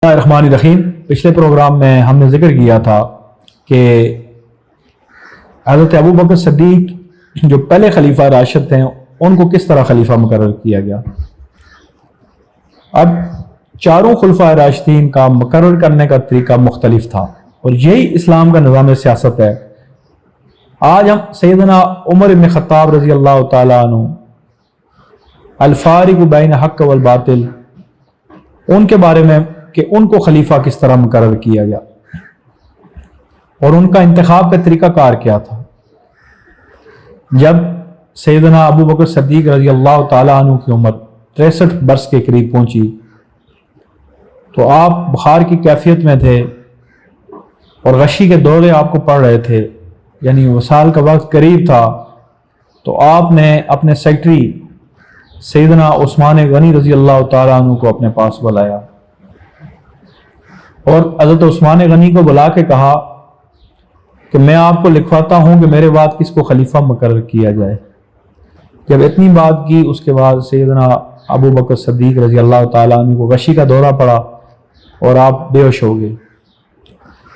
الرحمن الرحیم۔ پچھلے پروگرام میں ہم نے ذکر کیا تھا کہ حضرت ابو بکر صدیق جو پہلے خلیفہ راشد تھے ان کو کس طرح خلیفہ مقرر کیا گیا۔ اب چاروں خلفاء راشدین کا مقرر کرنے کا طریقہ مختلف تھا اور یہی اسلام کا نظام سیاست ہے۔ آج ہم سیدنا عمر بن خطاب رضی اللہ تعالیٰ عنہ الفارق بین حق والباطل ان کے بارے میں کہ ان کو خلیفہ کس طرح مقرر کیا گیا اور ان کا انتخاب کا طریقہ کار کیا تھا۔ جب سیدنا ابو بکر صدیق رضی اللہ تعالیٰ عنہ کی عمر 63 برس کے قریب پہنچی تو آپ بخار کی کیفیت میں تھے اور غشی کے دورے آپ کو پڑ رہے تھے، یعنی وصال کا وقت قریب تھا۔ تو آپ نے اپنے سیکٹری سیدنا عثمان غنی رضی اللہ تعالیٰ عنہ کو اپنے پاس بلایا اور حضرت عثمان غنی کو بلا کے کہا کہ میں آپ کو لکھواتا ہوں کہ میرے بعد کس کو خلیفہ مقرر کیا جائے۔ جب اتنی بات کی اس کے بعد سیدنا ابو بکر صدیق رضی اللہ تعالیٰ عنہ کو غشی کا دورہ پڑا اور آپ بے ہوش ہو گئے۔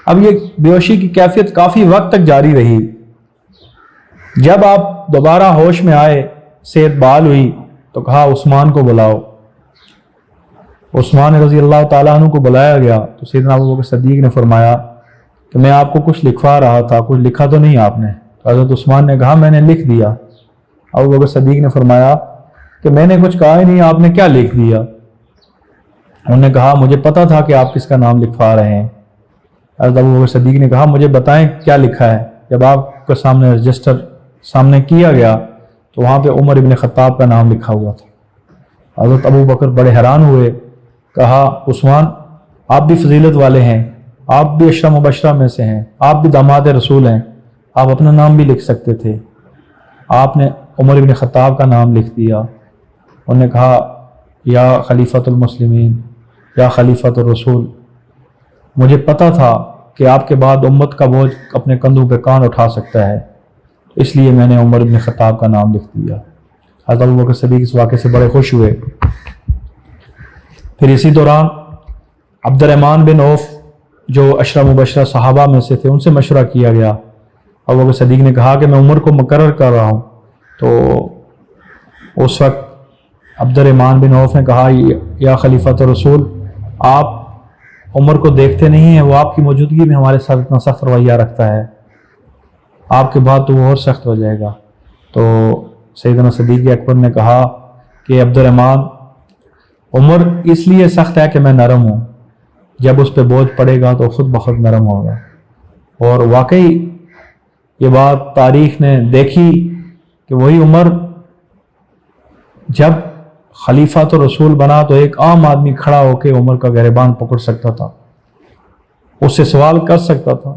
اب یہ بے ہوشی کی کیفیت کافی وقت تک جاری رہی۔ جب آپ دوبارہ ہوش میں آئے، صحت بحال ہوئی تو کہا عثمان کو بلاؤ۔ عثمان رضی اللہ تعالیٰ عنہ کو بلایا گیا تو سیدنا ابو بکر صدیق نے فرمایا کہ میں آپ کو کچھ لکھوا رہا تھا، کچھ لکھا تو نہیں آپ نے؟ تو حضرت عثمان نے کہا میں نے لکھ دیا۔ ابو بکر صدیق نے فرمایا کہ میں نے کچھ کہا ہی نہیں، آپ نے کیا لکھ دیا؟ انہوں نے کہا مجھے پتا تھا کہ آپ کس کا نام لکھوا رہے ہیں۔ حضرت ابو بکر صدیق نے کہا مجھے بتائیں کیا لکھا ہے۔ جب آپ کے سامنے رجسٹر سامنے کیا گیا تو وہاں پہ عمر بن خطاب کا نام لکھا ہوا تھا۔ حضرت ابو بکر بڑے حیران ہوئے، کہا عثمان آپ بھی فضیلت والے ہیں، آپ بھی عشرہ مبشرہ میں سے ہیں، آپ بھی داماد رسول ہیں، آپ اپنا نام بھی لکھ سکتے تھے، آپ نے عمر بن خطاب کا نام لکھ دیا۔ انہوں نے کہا یا خلیفۃ المسلمین، یا خلیفۃ الرسول، مجھے پتا تھا کہ آپ کے بعد امت کا بوجھ اپنے کندھوں پہ کون اٹھا سکتا ہے، اس لیے میں نے عمر بن خطاب کا نام لکھ دیا۔ حضرت ابو بکر صدیق اس واقعے سے بڑے خوش ہوئے۔ پھر اسی دوران عبد الرحمن بن عوف جو عشرہ مبشرہ صحابہ میں سے تھے ان سے مشورہ کیا گیا۔ ابو بکر صدیق نے کہا کہ میں عمر کو مقرر کر رہا ہوں۔ تو اس وقت عبد الرحمن بن عوف نے کہا یا خلیفۃ الرسول، آپ عمر کو دیکھتے نہیں ہیں، وہ آپ کی موجودگی میں ہمارے ساتھ اتنا سخت رویہ رکھتا ہے، آپ کے بعد تو وہ اور سخت ہو جائے گا۔ تو سیدنا صدیق اکبر نے کہا کہ عبد الرحمن، عمر اس لیے سخت ہے کہ میں نرم ہوں، جب اس پہ بوجھ پڑے گا تو خود بخود نرم ہوگا۔ اور واقعی یہ بات تاریخ نے دیکھی کہ وہی عمر جب خلیفہ تو رسول بنا تو ایک عام آدمی کھڑا ہو کے عمر کا گریبان پکڑ سکتا تھا، اس سے سوال کر سکتا تھا۔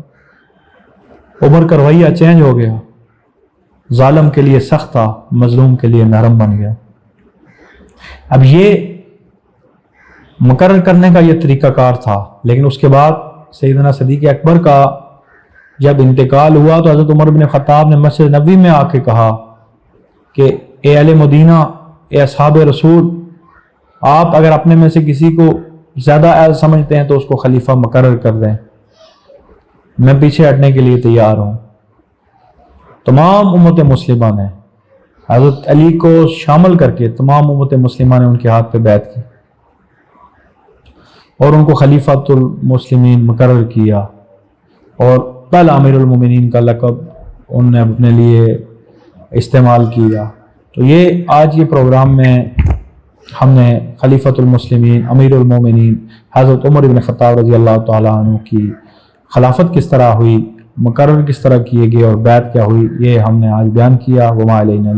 عمر کا رویہ چینج ہو گیا، ظالم کے لیے سخت تھا، مظلوم کے لیے نرم بن گیا۔ اب یہ مقرر کرنے کا یہ طریقہ کار تھا، لیکن اس کے بعد سیدنا صدیق اکبر کا جب انتقال ہوا تو حضرت عمر بن خطاب نے مسجد نبوی میں آ کے کہا کہ اے اہل مدینہ، اے اصحاب رسول، آپ اگر اپنے میں سے کسی کو زیادہ اہل سمجھتے ہیں تو اس کو خلیفہ مقرر کر دیں، میں پیچھے ہٹنے کے لیے تیار ہوں۔ تمام امت مسلمہ نے حضرت علی کو شامل کر کے تمام امت مسلمہ نے ان کے ہاتھ پہ بیعت کی اور ان کو خلیفۃ المسلمین مقرر کیا، اور پہلا امیر المومنین کا لقب انہوں نے اپنے لیے استعمال کیا۔ تو یہ آج یہ پروگرام میں ہم نے خلیفۃ المسلمین امیر المومنین حضرت عمر بن خطاب رضی اللہ تعالیٰ عنہ کی خلافت کس طرح ہوئی، مقرر کس طرح کیے گئے اور بیعت کیا ہوئی، یہ ہم نے آج بیان کیا۔ وما علینا